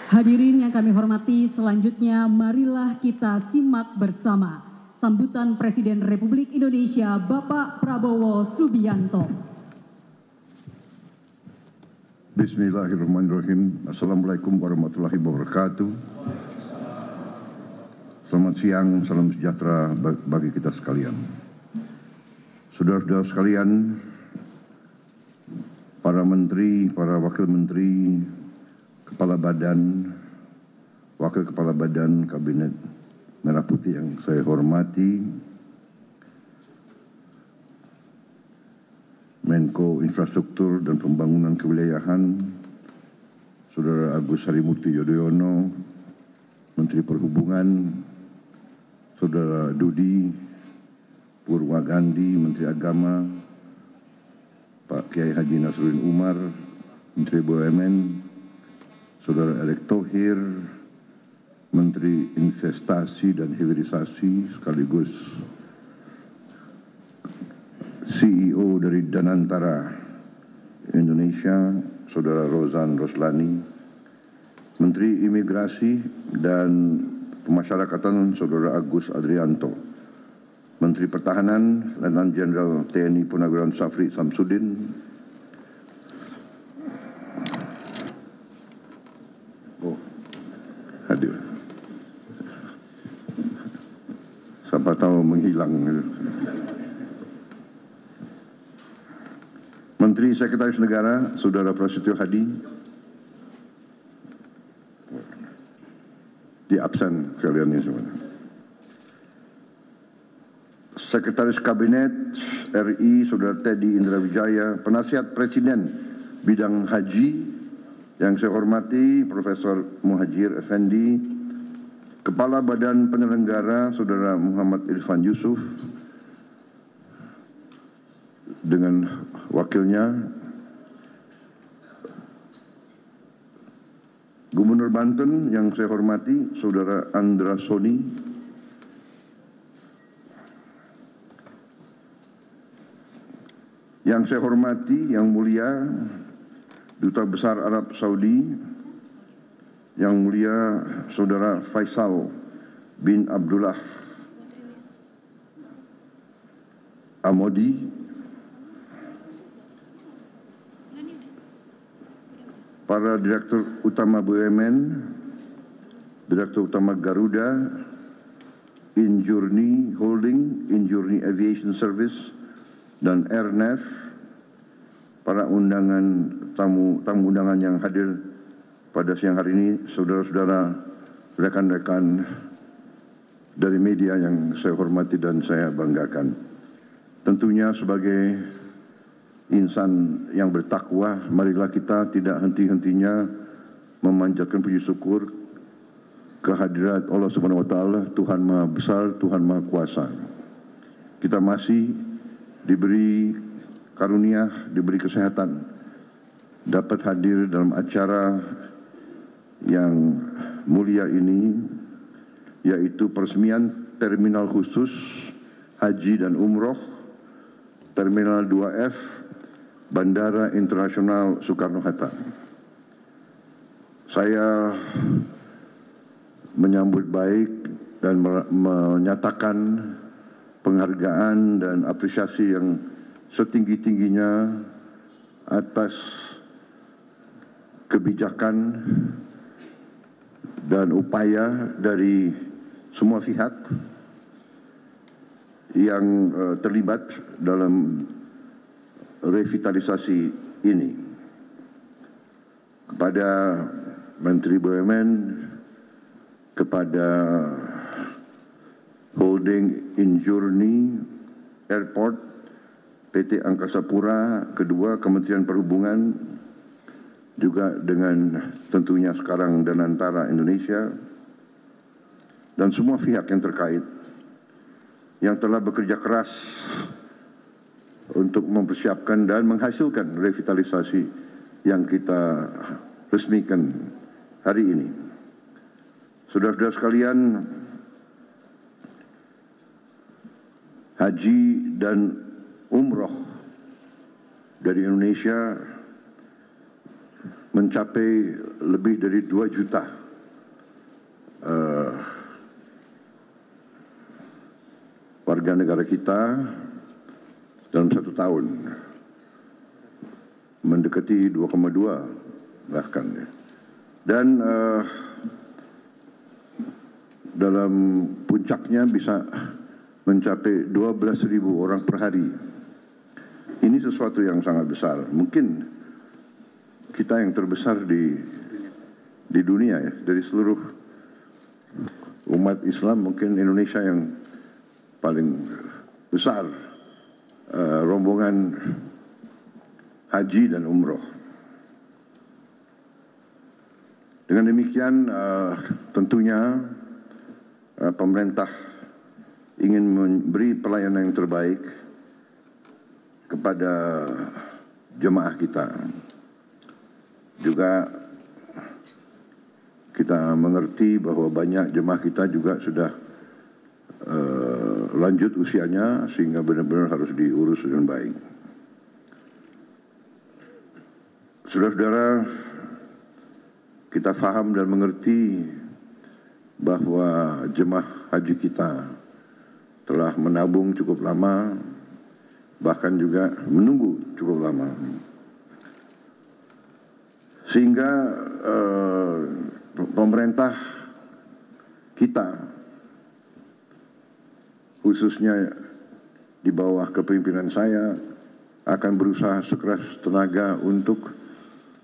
Hadirin yang kami hormati, selanjutnya marilah kita simak bersama sambutan Presiden Republik Indonesia Bapak Prabowo Subianto. Bismillahirrahmanirrahim. Assalamualaikum warahmatullahi wabarakatuh. Selamat siang, salam sejahtera bagi kita sekalian. Saudara-saudara sekalian, para menteri, para wakil menteri, kepala badan, wakil kepala badan Kabinet Merah Putih yang saya hormati, Menko Infrastruktur dan Pembangunan Kewilayahan, Saudara Agus Harimurti Yudhoyono, Menteri Perhubungan, Saudara Dudi Purwagandi, Menteri Agama, Pak Kiai Haji Nasruddin Umar, Menteri BUMN, Saudara Erick Thohir, Menteri Investasi dan Hilirisasi sekaligus CEO dari Danantara Indonesia, Saudara Rozan Roslani, Menteri Imigrasi dan Pemasyarakatan Saudara Agus Adrianto, Menteri Pertahanan Letnan Jenderal TNI Purnawirawan Safri Samsudin, hadir. Siapa tahu menghilang. Menteri Sekretaris Negara, Saudara Prasetyo Hadi, di absen kalian ini semua. Sekretaris Kabinet RI, Saudara Teddy Indra Wijaya, Penasihat Presiden Bidang Haji, yang saya hormati Profesor Muhajir Effendi, Kepala Badan Penyelenggara Saudara Muhammad Irfan Yusuf, dengan wakilnya, Gubernur Banten yang saya hormati Saudara Andra Soni, yang saya hormati yang mulia Duta Besar Arab Saudi, yang mulia Saudara Faisal bin Abdullah Amodi, para Direktur Utama BUMN, Direktur Utama Garuda, Injourney Holding, Injourney Aviation Service, dan Airnav, para tamu undangan yang hadir pada siang hari ini, saudara-saudara, rekan-rekan dari media yang saya hormati dan saya banggakan. Tentunya sebagai insan yang bertakwa, marilah kita tidak henti-hentinya memanjatkan puji syukur kehadirat Allah Subhanahu wa taala, Tuhan Maha Besar, Tuhan Maha Kuasa. Kita masih diberi karunia, diberi kesehatan, dapat hadir dalam acara yang mulia ini, yaitu peresmian terminal khusus haji dan umroh Terminal 2F Bandara Internasional Soekarno-Hatta. Saya menyambut baik dan menyatakan penghargaan dan apresiasi yang setinggi-tingginya atas kebijakan dan upaya dari semua pihak yang terlibat dalam revitalisasi ini. Kepada Menteri BUMN, kepada Holding Injourney Airport, PT Angkasa Pura, kedua Kementerian Perhubungan, juga dengan tentunya sekarang Danantara Indonesia, dan semua pihak yang terkait yang telah bekerja keras untuk mempersiapkan dan menghasilkan revitalisasi yang kita resmikan hari ini. Saudara-saudara sekalian, haji dan umroh dari Indonesia mencapai lebih dari 2 juta warga negara kita dalam 1 tahun, mendekati 2,2 bahkan ya. Dan dalam puncaknya bisa mencapai 12.000 orang per hari. Ini sesuatu yang sangat besar. Mungkin kita yang terbesar di dunia ya, dari seluruh umat Islam mungkin Indonesia yang paling besar rombongan haji dan umroh. Dengan demikian tentunya pemerintah ingin memberi pelayanan yang terbaik kepada jemaah kita. Juga kita mengerti bahwa banyak jemaah kita juga sudah lanjut usianya sehingga benar-benar harus diurus dengan baik. Saudara-saudara, kita faham dan mengerti bahwa jemaah haji kita telah menabung cukup lama, bahkan juga menunggu cukup lama. Sehingga pemerintah kita, khususnya di bawah kepemimpinan saya, akan berusaha sekeras tenaga untuk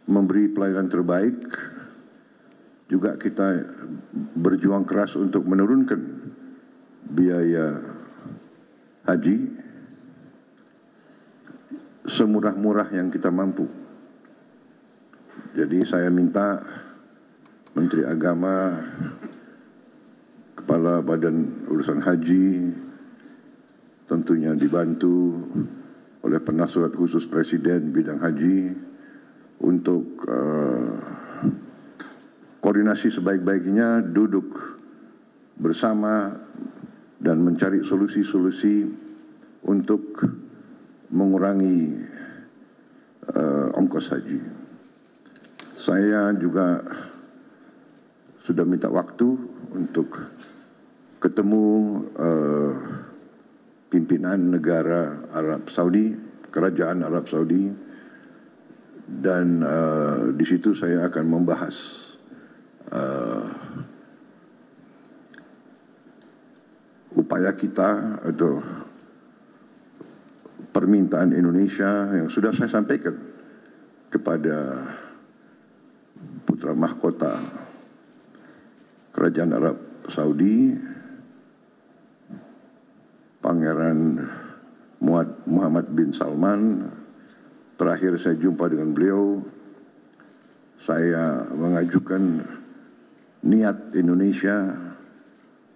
memberi pelayanan terbaik. Juga kita berjuang keras untuk menurunkan biaya haji semurah-murah yang kita mampu. Jadi saya minta Menteri Agama, Kepala Badan Urusan Haji, tentunya dibantu oleh Penasihat Khusus Presiden bidang haji untuk koordinasi sebaik-baiknya, duduk bersama dan mencari solusi-solusi untuk mengurangi ongkos haji. Saya juga sudah minta waktu untuk ketemu pimpinan negara Arab Saudi, Kerajaan Arab Saudi, dan di situ saya akan membahas upaya kita atau permintaan Indonesia yang sudah saya sampaikan kepada putra mahkota Kerajaan Arab Saudi, Pangeran Muhammad bin Salman. Terakhir saya jumpa dengan beliau, saya mengajukan niat Indonesia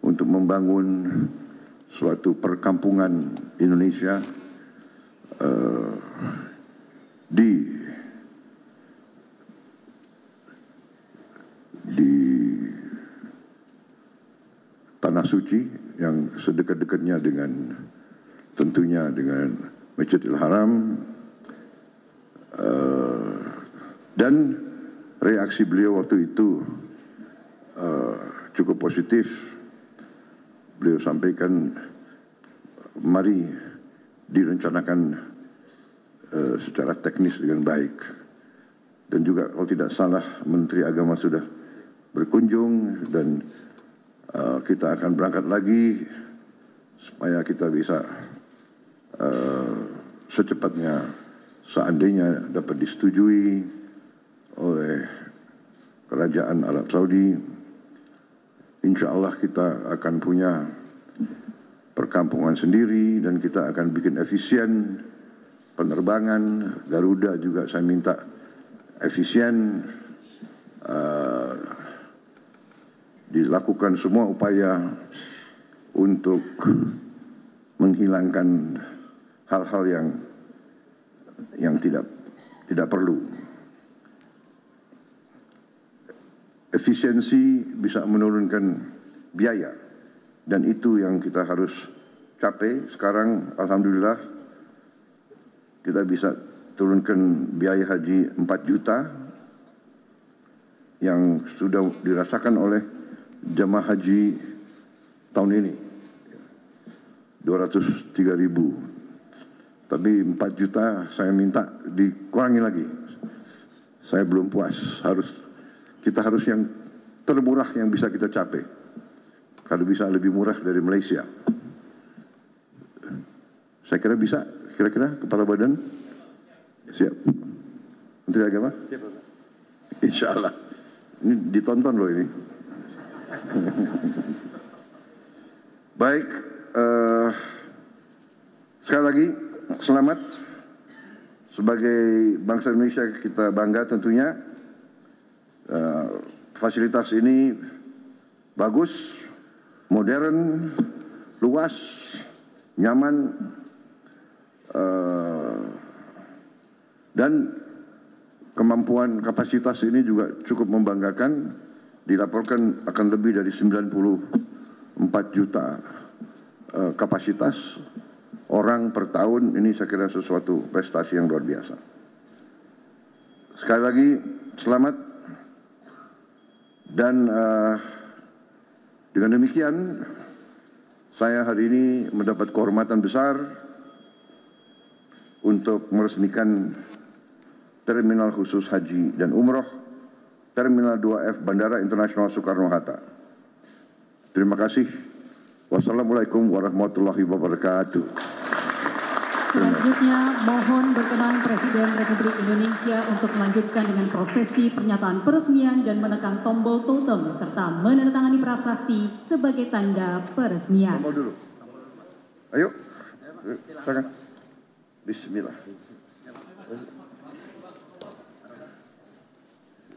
untuk membangun suatu perkampungan Indonesia di Tanah Suci yang sedekat-dekatnya dengan tentunya dengan Masjidil Haram, dan reaksi beliau waktu itu cukup positif. Beliau sampaikan, mari direncanakan secara teknis dengan baik. Dan juga kalau tidak salah Menteri Agama sudah berkunjung, dan kita akan berangkat lagi supaya kita bisa secepatnya, seandainya dapat disetujui oleh Kerajaan Arab Saudi, insya Allah kita akan punya perkampungan sendiri dan kita akan bikin efisien penerbangan. Garuda juga saya minta efisien, dilakukan semua upaya untuk menghilangkan hal-hal yang tidak perlu. Efisiensi bisa menurunkan biaya, dan itu yang kita harus capai. Sekarang alhamdulillah kita bisa turunkan biaya haji 4 juta yang sudah dirasakan oleh jemaah haji tahun ini. 203.000. Tapi 4 juta saya minta dikurangi lagi. Saya belum puas. Kita harus yang termurah yang bisa kita capai. Kalau bisa lebih murah dari Malaysia. Saya kira bisa. Kira-kira Kepala Badan siap. Menteri Agama? Siap, Bapak. Insya Allah. Ini ditonton loh ini. Baik. Sekali lagi selamat. Sebagai bangsa Indonesia kita bangga tentunya. Fasilitas ini bagus, modern, luas, nyaman, dan kemampuan kapasitas ini juga cukup membanggakan. Dilaporkan akan lebih dari 94 juta kapasitas orang per tahun. Ini saya kira sesuatu prestasi yang luar biasa. Sekali lagi selamat. Dan dengan demikian saya hari ini mendapat kehormatan besar untuk meresmikan Terminal Khusus Haji dan Umroh Terminal 2F Bandara Internasional Soekarno-Hatta. Terima kasih. Wassalamualaikum warahmatullahi wabarakatuh. Selanjutnya mohon berkenan Presiden Republik Indonesia untuk melanjutkan dengan prosesi pernyataan peresmian dan menekan tombol totem serta menandatangani prasasti sebagai tanda peresmian. Tombol dulu. Ayo. Silakan. Bismillah.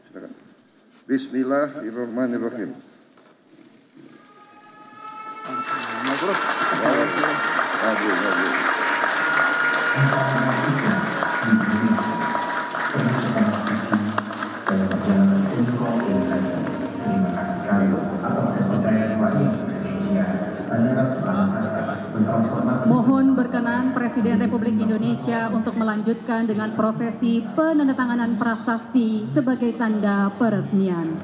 Silakan. Bismillahirrahmanirrahim. Mohon berkenan Presiden Republik Indonesia untuk melanjutkan dengan prosesi penandatanganan prasasti sebagai tanda peresmian.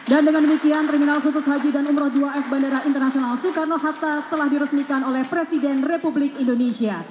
Dan dengan demikian Terminal Khusus Haji dan Umroh 2F Bandara Internasional Soekarno-Hatta telah diresmikan oleh Presiden Republik Indonesia.